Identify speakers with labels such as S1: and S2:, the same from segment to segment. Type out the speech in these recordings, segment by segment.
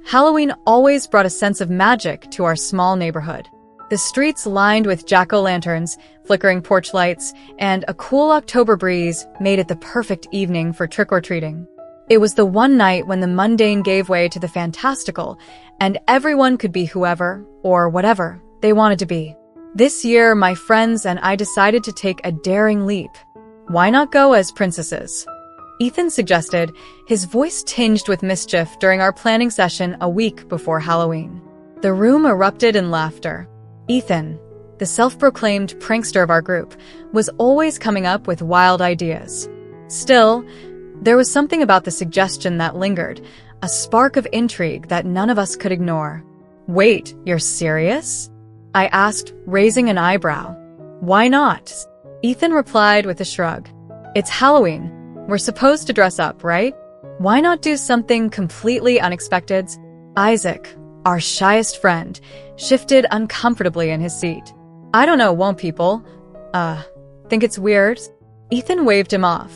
S1: Halloween always brought a sense of magic to our small neighborhood. The streets lined with jack-o'-lanterns, flickering porch lights, and a cool October breeze made it the perfect evening for trick-or-treating. It was the one night when the mundane gave way to the fantastical, and everyone could be whoever, or whatever, they wanted to be. This year, my friends and I decided to take a daring leap. Why not go as princesses? Ethan suggested, his voice tinged with mischief during our planning session a week before Halloween. The room erupted in laughter. Ethan, the self-proclaimed prankster of our group, was always coming up with wild ideas. Still, there was something about the suggestion that lingered, a spark of intrigue that none of us could ignore. "Wait, you're serious?" I asked, raising an eyebrow. "Why not?" Ethan replied with a shrug. "It's Halloween. We're supposed to dress up, right? Why not do something completely unexpected?" Isaac, our shyest friend, shifted uncomfortably in his seat. "I don't know, won't people? Think it's weird?" Ethan waved him off.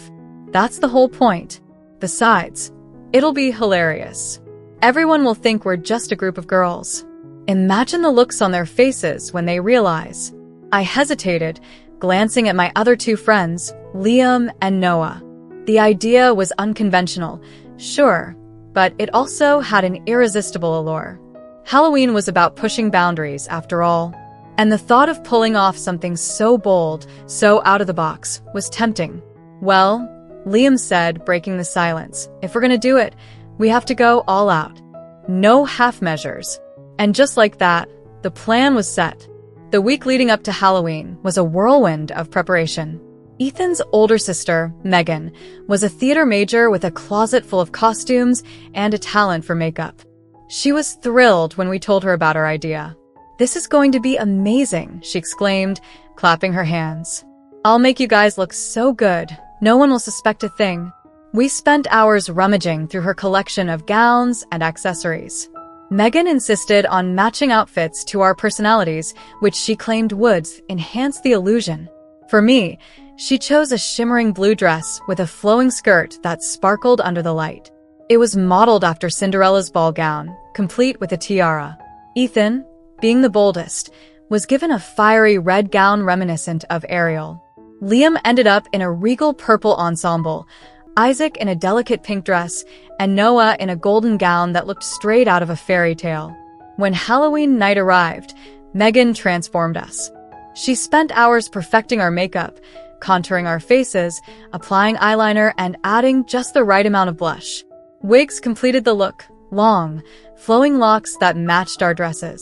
S1: "That's the whole point. Besides, it'll be hilarious. Everyone will think we're just a group of girls. Imagine the looks on their faces when they realize." I hesitated, glancing at my other two friends, Liam and Noah. The idea was unconventional, sure, but it also had an irresistible allure. Halloween was about pushing boundaries, after all, and the thought of pulling off something so bold, so out of the box, was tempting. "Well," Liam said, breaking the silence, "if we're gonna do it, we have to go all out. No half measures." And just like that, the plan was set. The week leading up to Halloween was a whirlwind of preparation. Ethan's older sister, Megan, was a theater major with a closet full of costumes and a talent for makeup. She was thrilled when we told her about our idea. "This is going to be amazing," she exclaimed, clapping her hands. "I'll make you guys look so good. No one will suspect a thing." We spent hours rummaging through her collection of gowns and accessories. Megan insisted on matching outfits to our personalities, which she claimed would enhance the illusion. For me, she chose a shimmering blue dress with a flowing skirt that sparkled under the light. It was modeled after Cinderella's ball gown, complete with a tiara. Ethan, being the boldest, was given a fiery red gown reminiscent of Ariel. Liam ended up in a regal purple ensemble, Isaac in a delicate pink dress, and Noah in a golden gown that looked straight out of a fairy tale. When Halloween night arrived, Megan transformed us. She spent hours perfecting our makeup, contouring our faces, applying eyeliner, and adding just the right amount of blush. Wigs completed the look, long, flowing locks that matched our dresses.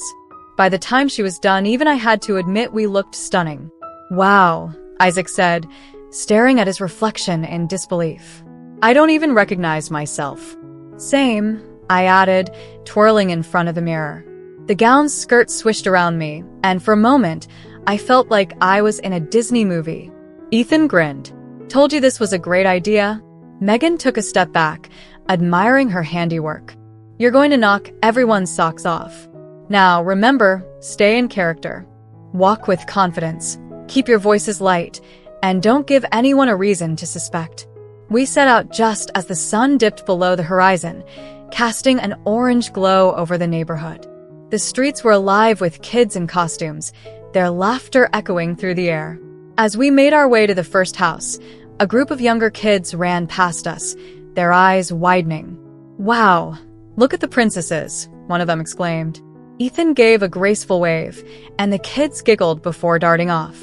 S1: By the time she was done, even I had to admit we looked stunning. "Wow," Isaac said, staring at his reflection in disbelief. "I don't even recognize myself." "Same," I added, twirling in front of the mirror. The gown's skirt swished around me, and for a moment, I felt like I was in a Disney movie. Ethan grinned. "Told you this was a great idea." Megan took a step back, admiring her handiwork. "You're going to knock everyone's socks off. Now, remember, stay in character. Walk with confidence. Keep your voices light, and don't give anyone a reason to suspect." We set out just as the sun dipped below the horizon, casting an orange glow over the neighborhood. The streets were alive with kids in costumes, their laughter echoing through the air. As we made our way to the first house, a group of younger kids ran past us, their eyes widening. "Wow, look at the princesses," one of them exclaimed. Ethan gave a graceful wave, and the kids giggled before darting off.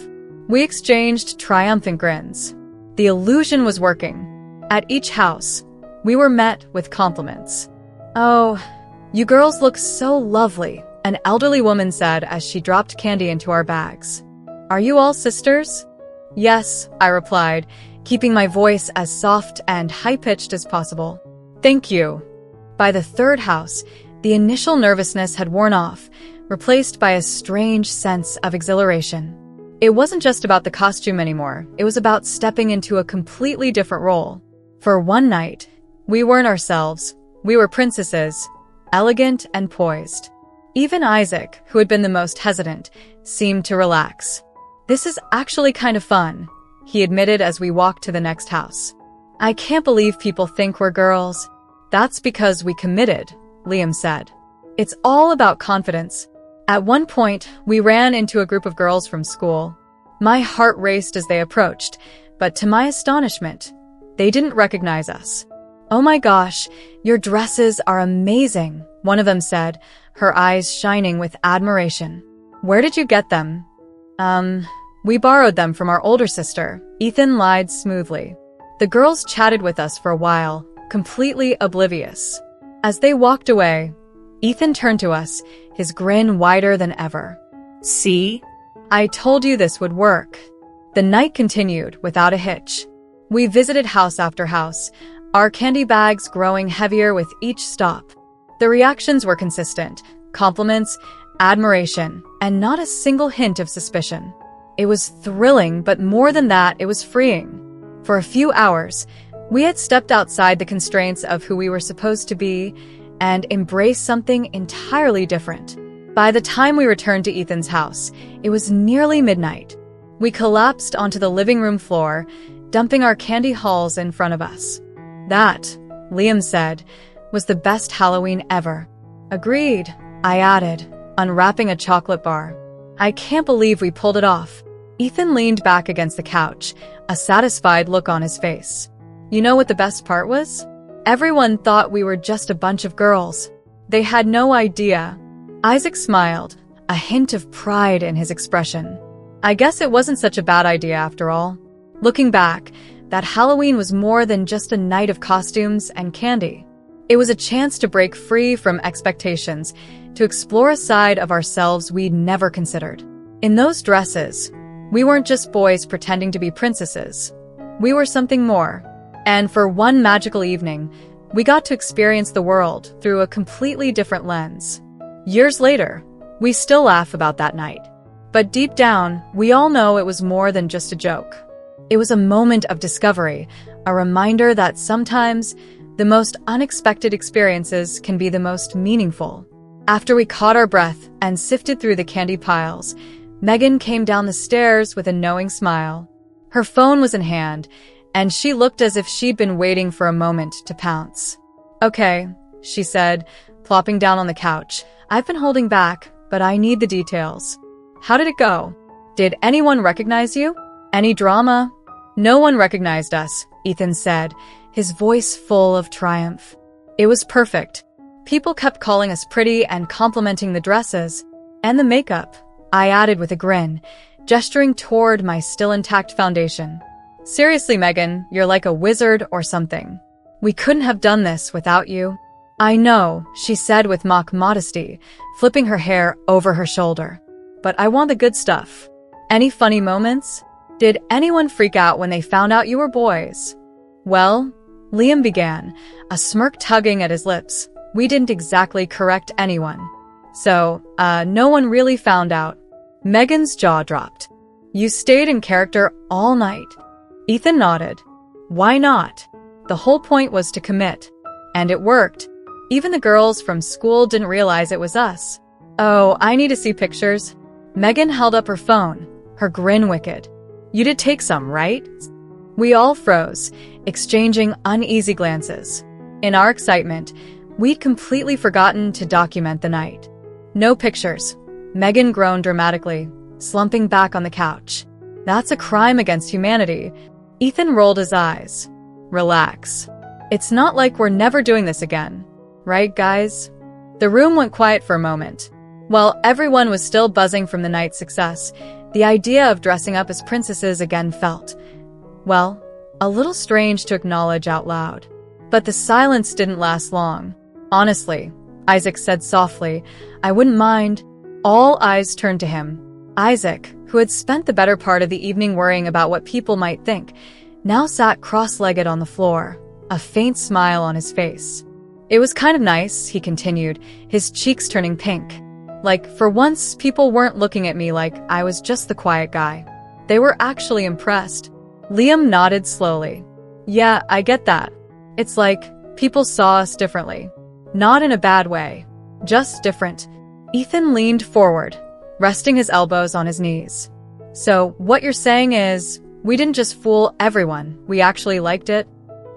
S1: We exchanged triumphant grins. The illusion was working. At each house, we were met with compliments. "Oh, you girls look so lovely," an elderly woman said as she dropped candy into our bags. "Are you all sisters?" "Yes," I replied, keeping my voice as soft and high-pitched as possible. "Thank you." By the third house, the initial nervousness had worn off, replaced by a strange sense of exhilaration. It wasn't just about the costume anymore, it was about stepping into a completely different role. For one night, we weren't ourselves, we were princesses, elegant and poised. Even Isaac, who had been the most hesitant, seemed to relax. "This is actually kind of fun," he admitted as we walked to the next house. "I can't believe people think we're girls." "That's because we committed," Liam said. It's all about confidence. At one point, we ran into a group of girls from school. My heart raced as they approached, but to my astonishment, they didn't recognize us. "Oh my gosh, your dresses are amazing," one of them said, her eyes shining with admiration. "Where did you get them?" We borrowed them from our older sister," Ethan lied smoothly. The girls chatted with us for a while, completely oblivious. As they walked away, Ethan turned to us, his grin wider than ever. "See? I told you this would work." The night continued without a hitch. We visited house after house, our candy bags growing heavier with each stop. The reactions were consistent: compliments, admiration, and not a single hint of suspicion. It was thrilling, but more than that, it was freeing. For a few hours, we had stepped outside the constraints of who we were supposed to be and embraced something entirely different. By the time we returned to Ethan's house, it was nearly midnight. We collapsed onto the living room floor, dumping our candy hauls in front of us. "That," Liam said, "was the best Halloween ever." "Agreed," I added, unwrapping a chocolate bar. "I can't believe we pulled it off." Ethan leaned back against the couch, a satisfied look on his face. "You know what the best part was? Everyone thought we were just a bunch of girls. They had no idea." Isaac smiled, a hint of pride in his expression. "I guess it wasn't such a bad idea after all." Looking back, that Halloween was more than just a night of costumes and candy. It was a chance to break free from expectations, to explore a side of ourselves we'd never considered. In those dresses, we weren't just boys pretending to be princesses. We were something more. And for one magical evening, we got to experience the world through a completely different lens. Years later, we still laugh about that night. But deep down, we all know it was more than just a joke. It was a moment of discovery, a reminder that sometimes the most unexpected experiences can be the most meaningful. After we caught our breath and sifted through the candy piles, Megan came down the stairs with a knowing smile. Her phone was in hand, and she looked as if she'd been waiting for a moment to pounce. "Okay," she said, plopping down on the couch. "I've been holding back, but I need the details. How did it go? Did anyone recognize you? Any drama?" "No one recognized us," Ethan said, his voice full of triumph. "It was perfect. People kept calling us pretty and complimenting the dresses. And the makeup," I added with a grin, gesturing toward my still intact foundation. "Seriously, Megan, you're like a wizard or something. We couldn't have done this without you." "I know," she said with mock modesty, flipping her hair over her shoulder. "But I want the good stuff. Any funny moments? Did anyone freak out when they found out you were boys?" "Well," Liam began, a smirk tugging at his lips, "we didn't exactly correct anyone. So, no one really found out." Megan's jaw dropped. "You stayed in character all night." Ethan nodded. "Why not? The whole point was to commit. And it worked. Even the girls from school didn't realize it was us." "Oh, I need to see pictures." Megan held up her phone, her grin wicked. "You did take some, right?" We all froze, exchanging uneasy glances. In our excitement, we'd completely forgotten to document the night. "No pictures," Megan groaned dramatically, slumping back on the couch. "That's a crime against humanity." Ethan rolled his eyes. "Relax. It's not like we're never doing this again. Right, guys?" The room went quiet for a moment. While everyone was still buzzing from the night's success, the idea of dressing up as princesses again felt, well, a little strange to acknowledge out loud. But the silence didn't last long. "Honestly," Isaac said softly, "I wouldn't mind." All eyes turned to him. Isaac, who had spent the better part of the evening worrying about what people might think, now sat cross-legged on the floor, a faint smile on his face. "It was kind of nice," he continued, his cheeks turning pink. "Like, for once, people weren't looking at me like I was just the quiet guy. They were actually impressed." Liam nodded slowly. "Yeah, I get that. It's like people saw us differently. Not in a bad way. Just different." Ethan leaned forward, resting his elbows on his knees. "So, what you're saying is, we didn't just fool everyone, we actually liked it?"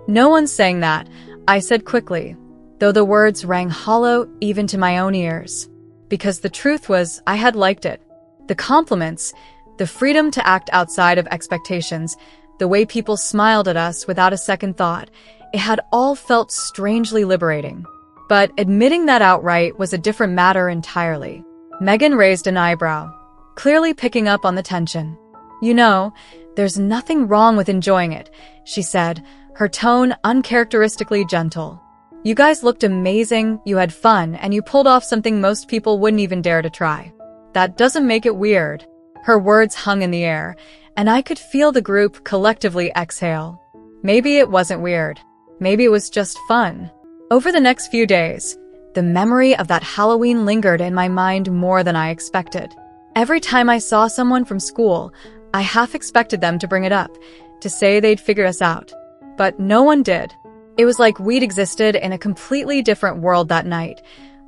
S1: "No one's saying that," I said quickly. though the words rang hollow even to my own ears. Because the truth was, I had liked it. The compliments, the freedom to act outside of expectations, the way people smiled at us without a second thought, it had all felt strangely liberating. But admitting that outright was a different matter entirely. Megan raised an eyebrow, clearly picking up on the tension. You know, there's nothing wrong with enjoying it, she said, her tone uncharacteristically gentle. You guys looked amazing, you had fun, and you pulled off something most people wouldn't even dare to try. That doesn't make it weird. Her words hung in the air, and I could feel the group collectively exhale. Maybe it wasn't weird. Maybe it was just fun. Over the next few days, the memory of that Halloween lingered in my mind more than I expected. Every time I saw someone from school, I half expected them to bring it up, to say they'd figured us out. But no one did. It was like we'd existed in a completely different world that night,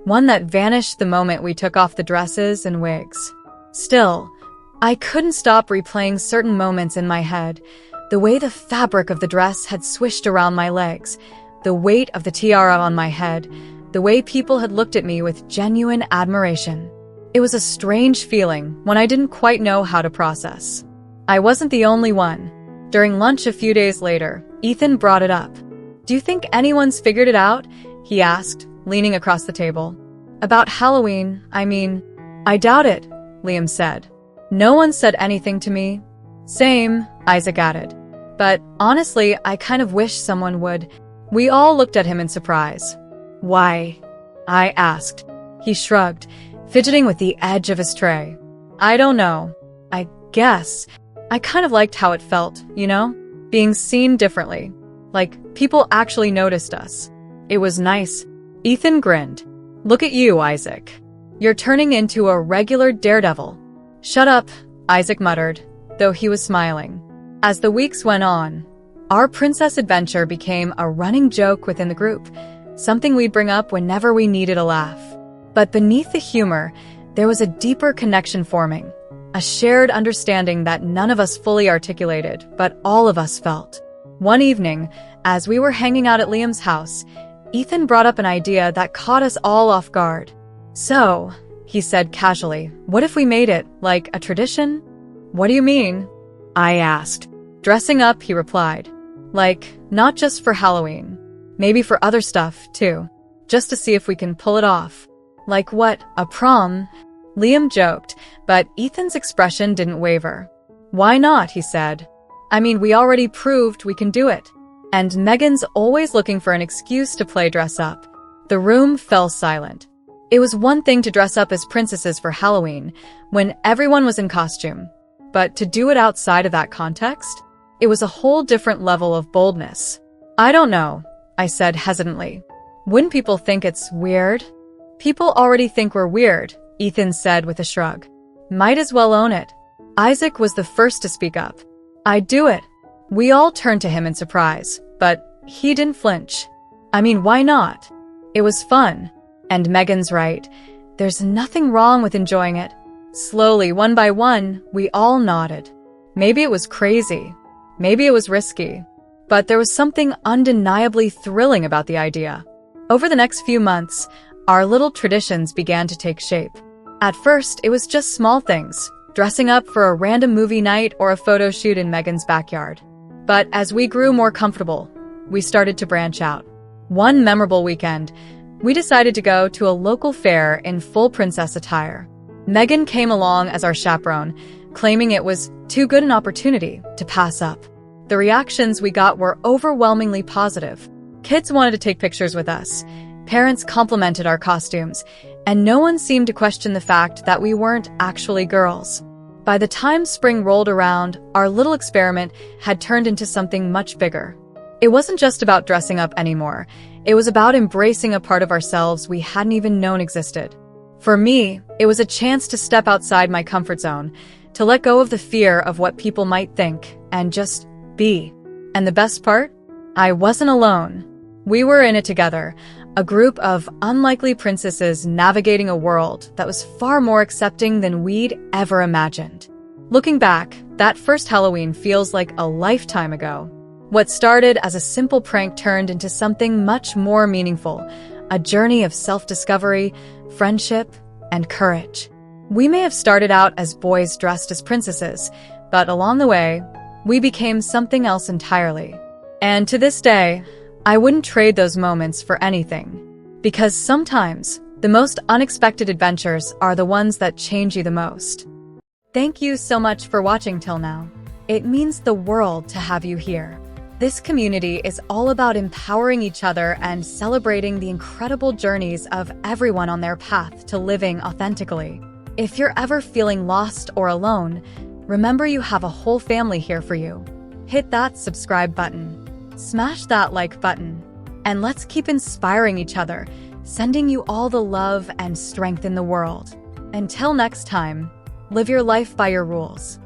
S1: one that vanished the moment we took off the dresses and wigs. Still, I couldn't stop replaying certain moments in my head. The way the fabric of the dress had swished around my legs, the weight of the tiara on my head, the way people had looked at me with genuine admiration. It was a strange feeling, one I didn't quite know how to process. I wasn't the only one. During lunch a few days later, Ethan brought it up. Do you think anyone's figured it out? He asked, leaning across the table. About Halloween, I mean. I doubt it, Liam said. No one said anything to me. Same, Isaac added. But honestly, I kind of wish someone would. We all looked at him in surprise. Why? I asked. He shrugged, fidgeting with the edge of his tray. I don't know. I guess. I kind of liked how it felt, you know? Being seen differently. Like, people actually noticed us. It was nice. Ethan grinned. Look at you, Isaac. You're turning into a regular daredevil. Shut up, Isaac muttered, though he was smiling. As the weeks went on, our princess adventure became a running joke within the group, something we'd bring up whenever we needed a laugh. But beneath the humor, there was a deeper connection forming, a shared understanding that none of us fully articulated, but all of us felt. One evening, as we were hanging out at Liam's house, Ethan brought up an idea that caught us all off guard. So, he said casually, what if we made it, like, a tradition? What do you mean? I asked. Dressing up, he replied. Like, not just for Halloween. Maybe for other stuff, too. Just to see if we can pull it off. Like what, a prom? Liam joked, but Ethan's expression didn't waver. Why not, he said. I mean, we already proved we can do it. And Megan's always looking for an excuse to play dress up. The room fell silent. It was one thing to dress up as princesses for Halloween, when everyone was in costume. But to do it outside of that context? It was a whole different level of boldness. I don't know, I said hesitantly. Wouldn't people think it's weird? People already think we're weird, Ethan said with a shrug. Might as well own it. Isaac was the first to speak up. I'd do it. We all turned to him in surprise, but he didn't flinch. I mean, why not? It was fun. And Megan's right. There's nothing wrong with enjoying it. Slowly, one by one, we all nodded. Maybe it was crazy. Maybe it was risky. But there was something undeniably thrilling about the idea. Over the next few months, our little traditions began to take shape. At first, it was just small things, dressing up for a random movie night or a photo shoot in Megan's backyard. But as we grew more comfortable, we started to branch out. One memorable weekend, we decided to go to a local fair in full princess attire. Megan came along as our chaperone, claiming it was too good an opportunity to pass up. The reactions we got were overwhelmingly positive. Kids wanted to take pictures with us. Parents complimented our costumes, and no one seemed to question the fact that we weren't actually girls. By the time spring rolled around, our little experiment had turned into something much bigger. It wasn't just about dressing up anymore. It was about embracing a part of ourselves we hadn't even known existed. For me, it was a chance to step outside my comfort zone, to let go of the fear of what people might think, and just be. And the best part? I wasn't alone. We were in it together, a group of unlikely princesses navigating a world that was far more accepting than we'd ever imagined. Looking back, that first Halloween feels like a lifetime ago. What started as a simple prank turned into something much more meaningful, a journey of self-discovery, friendship, and courage. We may have started out as boys dressed as princesses, but along the way, we became something else entirely. And to this day, I wouldn't trade those moments for anything. Because sometimes, the most unexpected adventures are the ones that change you the most. Thank you so much for watching till now. It means the world to have you here. This community is all about empowering each other and celebrating the incredible journeys of everyone on their path to living authentically. If you're ever feeling lost or alone, remember you have a whole family here for you. Hit that subscribe button, smash that like button, and let's keep inspiring each other, sending you all the love and strength in the world. Until next time, live your life by your rules.